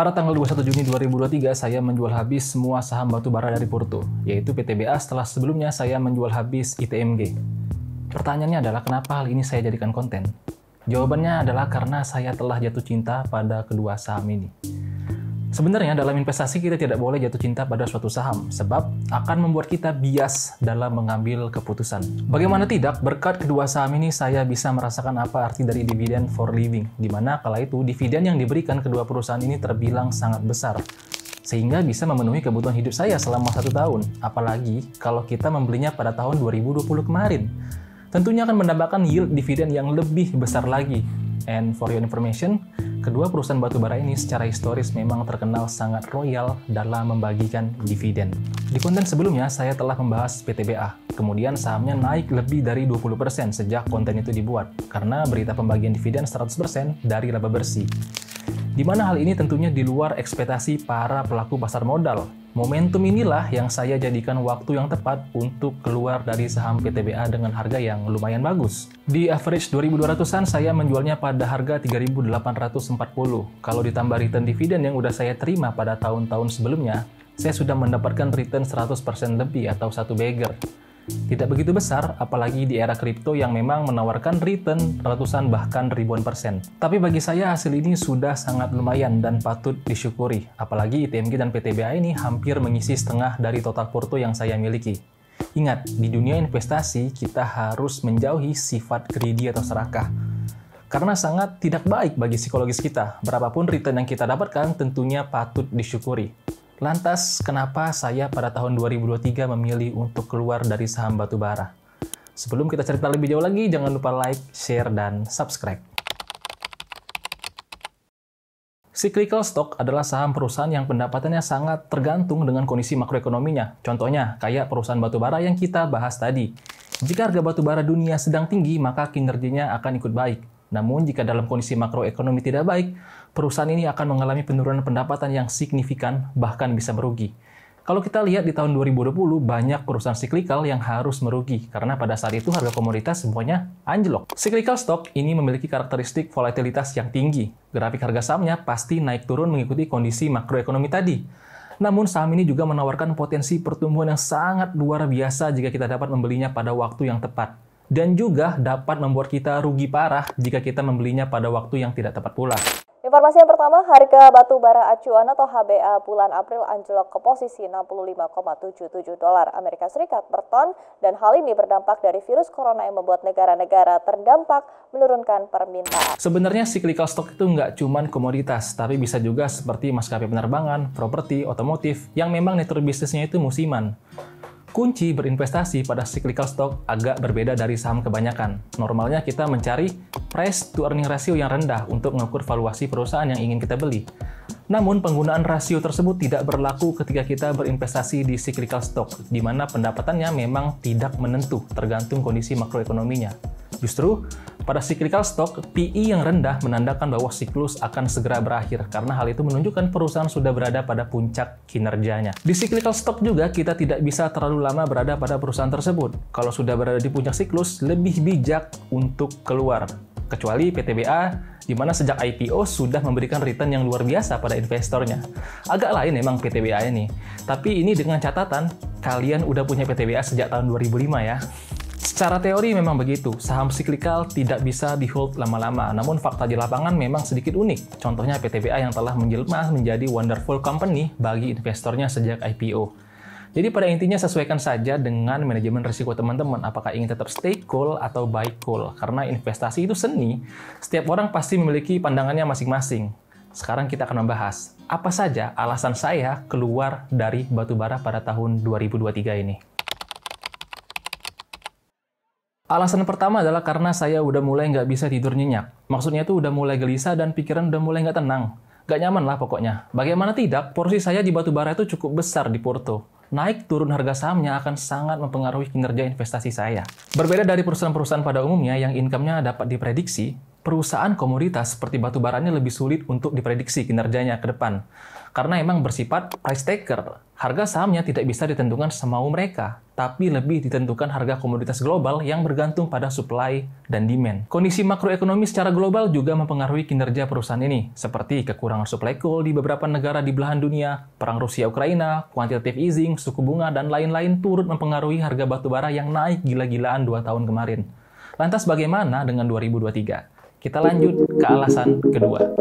Pada tanggal 21 Juni 2023, saya menjual habis semua saham batubara dari Porto, yaitu PTBA setelah sebelumnya saya menjual habis ITMG. Pertanyaannya adalah kenapa hal ini saya jadikan konten? Jawabannya adalah karena saya telah jatuh cinta pada kedua saham ini. Sebenarnya dalam investasi kita tidak boleh jatuh cinta pada suatu saham, sebab akan membuat kita bias dalam mengambil keputusan. Bagaimana tidak, berkat kedua saham ini saya bisa merasakan apa arti dari dividend for living, di mana kala itu dividen yang diberikan kedua perusahaan ini terbilang sangat besar, sehingga bisa memenuhi kebutuhan hidup saya selama 1 tahun, apalagi kalau kita membelinya pada tahun 2020 kemarin. Tentunya akan mendapatkan yield dividen yang lebih besar lagi. And for your information, kedua perusahaan batubara ini secara historis memang terkenal sangat royal dalam membagikan dividen. Di konten sebelumnya, saya telah membahas PTBA. Kemudian sahamnya naik lebih dari 20% sejak konten itu dibuat, karena berita pembagian dividen 100% dari laba bersih. Di mana hal ini tentunya di luar ekspektasi para pelaku pasar modal. Momentum inilah yang saya jadikan waktu yang tepat untuk keluar dari saham PTBA dengan harga yang lumayan bagus. Di average 2.200-an saya menjualnya pada harga 3.840. Kalau ditambah return dividen yang udah saya terima pada tahun-tahun sebelumnya, saya sudah mendapatkan return 100% lebih atau satu bagger. Tidak begitu besar, apalagi di era kripto yang memang menawarkan return ratusan bahkan ribuan persen. Tapi bagi saya hasil ini sudah sangat lumayan dan patut disyukuri. Apalagi ITMG dan PTBA ini hampir mengisi setengah dari total Porto yang saya miliki. Ingat, di dunia investasi kita harus menjauhi sifat greedy atau serakah. Karena sangat tidak baik bagi psikologis kita. Berapapun return yang kita dapatkan tentunya patut disyukuri. Lantas, kenapa saya pada tahun 2023 memilih untuk keluar dari saham batubara? Sebelum kita cerita lebih jauh lagi, jangan lupa like, share, dan subscribe. Cyclical stock adalah saham perusahaan yang pendapatannya sangat tergantung dengan kondisi makroekonominya. Contohnya, kayak perusahaan batubara yang kita bahas tadi. Jika harga batubara dunia sedang tinggi, maka kinerjanya akan ikut baik. Namun, jika dalam kondisi makroekonomi tidak baik, perusahaan ini akan mengalami penurunan pendapatan yang signifikan, bahkan bisa merugi. Kalau kita lihat di tahun 2020, banyak perusahaan cyclical yang harus merugi, karena pada saat itu harga komoditas semuanya anjlok. Cyclical stock ini memiliki karakteristik volatilitas yang tinggi. Grafik harga sahamnya pasti naik turun mengikuti kondisi makroekonomi tadi. Namun, saham ini juga menawarkan potensi pertumbuhan yang sangat luar biasa jika kita dapat membelinya pada waktu yang tepat. Dan juga dapat membuat kita rugi parah jika kita membelinya pada waktu yang tidak tepat pula. Informasi yang pertama, harga batu bara acuan atau HBA bulan April anjlok ke posisi 65,77 dolar Amerika Serikat per ton, dan hal ini berdampak dari virus corona yang membuat negara-negara terdampak menurunkan permintaan. Sebenarnya cyclical stock itu nggak cuma komoditas, tapi bisa juga seperti maskapai penerbangan, properti, otomotif, yang memang nature bisnisnya itu musiman. Kunci berinvestasi pada cyclical stock agak berbeda dari saham kebanyakan. Normalnya kita mencari price to earning ratio yang rendah untuk mengukur valuasi perusahaan yang ingin kita beli. Namun penggunaan rasio tersebut tidak berlaku ketika kita berinvestasi di cyclical stock, di mana pendapatannya memang tidak menentu tergantung kondisi makroekonominya. Justru, pada cyclical stock, PE yang rendah menandakan bahwa siklus akan segera berakhir, karena hal itu menunjukkan perusahaan sudah berada pada puncak kinerjanya. Di cyclical stock juga, kita tidak bisa terlalu lama berada pada perusahaan tersebut. Kalau sudah berada di puncak siklus, lebih bijak untuk keluar. Kecuali PTBA, di mana sejak IPO sudah memberikan return yang luar biasa pada investornya. Agak lain memang PTBA ini. Tapi ini dengan catatan, kalian udah punya PTBA sejak tahun 2005 ya. Secara teori memang begitu, saham cyclical tidak bisa di-hold lama-lama, namun fakta di lapangan memang sedikit unik. Contohnya PTBA yang telah menjelma menjadi wonderful company bagi investornya sejak IPO. Jadi pada intinya sesuaikan saja dengan manajemen risiko teman-teman, apakah ingin tetap stay cool atau buy cool. Karena investasi itu seni, setiap orang pasti memiliki pandangannya masing-masing. Sekarang kita akan membahas, apa saja alasan saya keluar dari batubara pada tahun 2023 ini. Alasan pertama adalah karena saya udah mulai nggak bisa tidur nyenyak. Maksudnya itu udah mulai gelisah dan pikiran udah mulai nggak tenang. Nggak nyaman lah pokoknya. Bagaimana tidak, porsi saya di batubara itu cukup besar di Porto. Naik turun harga sahamnya akan sangat mempengaruhi kinerja investasi saya. Berbeda dari perusahaan-perusahaan pada umumnya yang income-nya dapat diprediksi, perusahaan komoditas seperti batubaranya lebih sulit untuk diprediksi kinerjanya ke depan. Karena emang bersifat price taker. Harga sahamnya tidak bisa ditentukan semau mereka, tapi lebih ditentukan harga komoditas global yang bergantung pada supply dan demand. Kondisi makroekonomi secara global juga mempengaruhi kinerja perusahaan ini, seperti kekurangan supply coal di beberapa negara di belahan dunia, perang Rusia-Ukraina, quantitative easing, suku bunga, dan lain-lain turut mempengaruhi harga batubara yang naik gila-gilaan 2 tahun kemarin. Lantas bagaimana dengan 2023? Kita lanjut ke alasan kedua.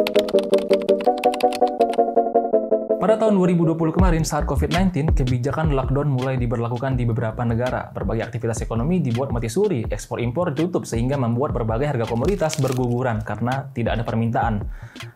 Pada tahun 2020 kemarin, saat COVID-19, kebijakan lockdown mulai diberlakukan di beberapa negara. Berbagai aktivitas ekonomi dibuat mati suri, ekspor-impor tutup sehingga membuat berbagai harga komoditas berguguran karena tidak ada permintaan.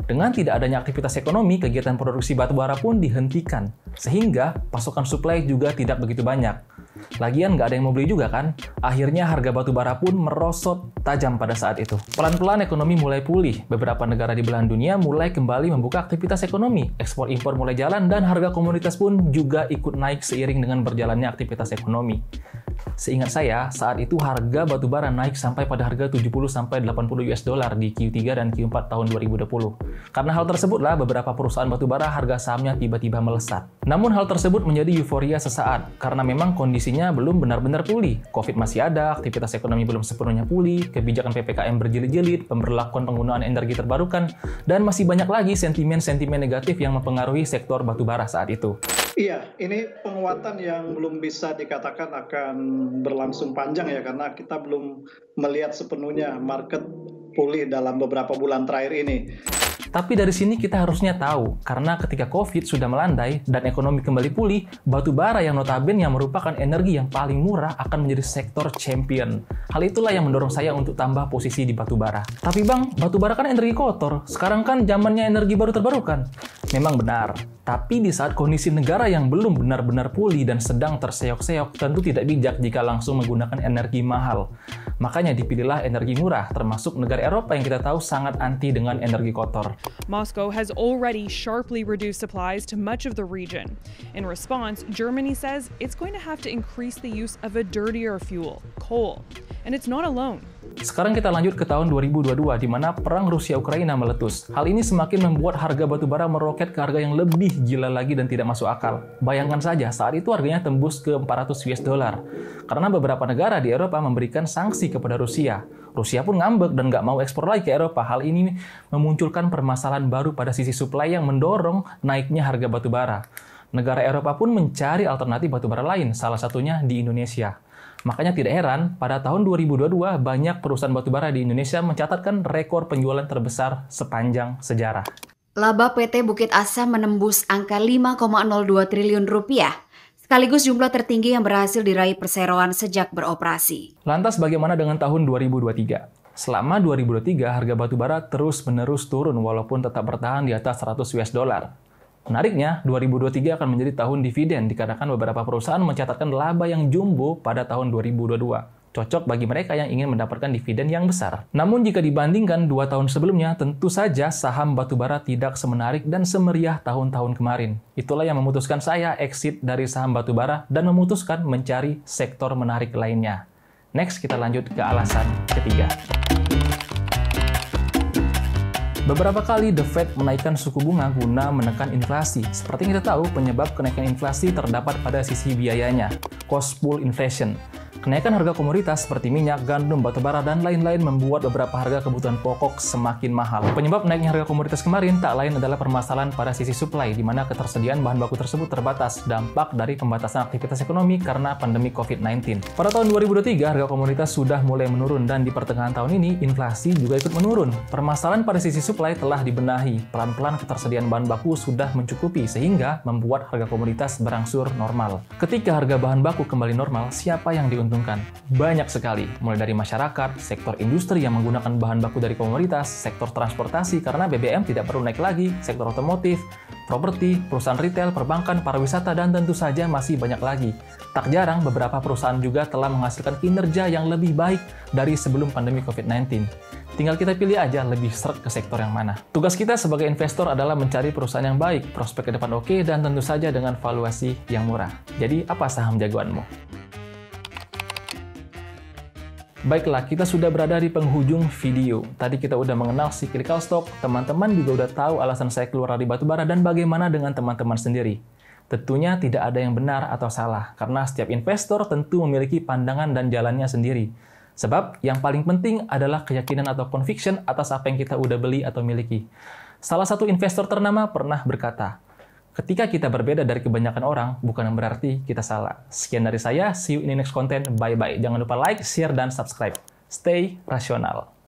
Dengan tidak adanya aktivitas ekonomi, kegiatan produksi batubara pun dihentikan, sehingga pasokan suplai juga tidak begitu banyak. Lagian nggak ada yang mau beli juga kan? Akhirnya harga batubara pun merosot tajam pada saat itu. Pelan-pelan ekonomi mulai pulih. Beberapa negara di belahan dunia mulai kembali membuka aktivitas ekonomi. Ekspor-impor mulai jalan dan harga komoditas pun juga ikut naik seiring dengan berjalannya aktivitas ekonomi. Seingat saya, saat itu harga batubara naik sampai pada harga 70-80 US dollar di Q3 dan Q4 tahun 2020. Karena hal tersebutlah beberapa perusahaan batubara harga sahamnya tiba-tiba melesat. Namun hal tersebut menjadi euforia sesaat, karena memang kondisinya belum benar-benar pulih. Covid masih ada, aktivitas ekonomi belum sepenuhnya pulih, kebijakan PPKM berjilid-jilid, pemberlakuan penggunaan energi terbarukan, dan masih banyak lagi sentimen-sentimen negatif yang mempengaruhi sektor batubara saat itu. Iya, ini penguatan yang belum bisa dikatakan akan berlangsung panjang ya, karena kita belum melihat sepenuhnya market pulih dalam beberapa bulan terakhir ini. Tapi dari sini kita harusnya tahu, karena ketika COVID sudah melandai dan ekonomi kembali pulih, batubara yang notabene yang merupakan energi yang paling murah akan menjadi sektor champion. Hal itulah yang mendorong saya untuk tambah posisi di batubara. Tapi bang, batubara kan energi kotor, sekarang kan zamannya energi baru terbarukan. Memang benar, tapi di saat kondisi negara yang belum benar-benar pulih dan sedang terseok-seok, tentu tidak bijak jika langsung menggunakan energi mahal. Makanya dipilihlah energi murah, termasuk negara Eropa yang kita tahu sangat anti dengan energi kotor. Moscow has already sharply reduced supplies to much of the region. In response, Germany says it's going to have to increase the use of a dirtier fuel, coal. And it's not alone. Sekarang kita lanjut ke tahun 2022, di mana perang Rusia-Ukraina meletus. Hal ini semakin membuat harga batubara meroket ke harga yang lebih gila lagi dan tidak masuk akal. Bayangkan saja, saat itu harganya tembus ke 400 US dollar. Karena beberapa negara di Eropa memberikan sanksi kepada Rusia. Rusia pun ngambek dan nggak mau ekspor lagi ke Eropa. Hal ini memunculkan permasalahan baru pada sisi suplai yang mendorong naiknya harga batubara. Negara Eropa pun mencari alternatif batubara lain, salah satunya di Indonesia. Makanya tidak heran, pada tahun 2022 banyak perusahaan batubara di Indonesia mencatatkan rekor penjualan terbesar sepanjang sejarah. Laba PT Bukit Asam menembus angka 5,02 triliun rupiah, sekaligus jumlah tertinggi yang berhasil diraih perseroan sejak beroperasi. Lantas bagaimana dengan tahun 2023? Selama 2023, harga batubara terus-menerus turun walaupun tetap bertahan di atas 100 US dollar. Menariknya, 2023 akan menjadi tahun dividen dikarenakan beberapa perusahaan mencatatkan laba yang jumbo pada tahun 2022. Cocok bagi mereka yang ingin mendapatkan dividen yang besar. Namun jika dibandingkan 2 tahun sebelumnya, tentu saja saham batubara tidak semenarik dan semeriah tahun-tahun kemarin. Itulah yang memutuskan saya exit dari saham batubara dan memutuskan mencari sektor menarik lainnya. Next, kita lanjut ke alasan ketiga. Beberapa kali The Fed menaikkan suku bunga guna menekan inflasi. Seperti yang kita tahu, penyebab kenaikan inflasi terdapat pada sisi biayanya, cost pull inflation. Kenaikan harga komoditas seperti minyak, gandum, batubara, dan lain-lain membuat beberapa harga kebutuhan pokok semakin mahal. Penyebab naiknya harga komoditas kemarin tak lain adalah permasalahan pada sisi supply, di mana ketersediaan bahan baku tersebut terbatas, dampak dari pembatasan aktivitas ekonomi karena pandemi COVID-19. Pada tahun 2023, harga komoditas sudah mulai menurun, dan di pertengahan tahun ini, inflasi juga ikut menurun. Permasalahan pada sisi supply telah dibenahi. Pelan-pelan ketersediaan bahan baku sudah mencukupi, sehingga membuat harga komoditas berangsur normal. Ketika harga bahan baku kembali normal, siapa yang diuntungkan? Banyak sekali, mulai dari masyarakat, sektor industri yang menggunakan bahan baku dari komoditas, sektor transportasi karena BBM tidak perlu naik lagi, sektor otomotif, properti, perusahaan retail, perbankan, pariwisata, dan tentu saja masih banyak lagi. Tak jarang, beberapa perusahaan juga telah menghasilkan kinerja yang lebih baik dari sebelum pandemi COVID-19. Tinggal kita pilih aja lebih seret ke sektor yang mana. Tugas kita sebagai investor adalah mencari perusahaan yang baik, prospek ke depan oke, dan tentu saja dengan valuasi yang murah. Jadi, apa saham jagoanmu? Baiklah, kita sudah berada di penghujung video. Tadi kita udah mengenal cyclical stock, teman-teman juga udah tahu alasan saya keluar dari batubara dan bagaimana dengan teman-teman sendiri. Tentunya tidak ada yang benar atau salah, karena setiap investor tentu memiliki pandangan dan jalannya sendiri. Sebab yang paling penting adalah keyakinan atau conviction atas apa yang kita udah beli atau miliki. Salah satu investor ternama pernah berkata, ketika kita berbeda dari kebanyakan orang, bukan berarti kita salah. Sekian dari saya, see you in the next content, bye-bye. Jangan lupa like, share, dan subscribe. Stay rasional.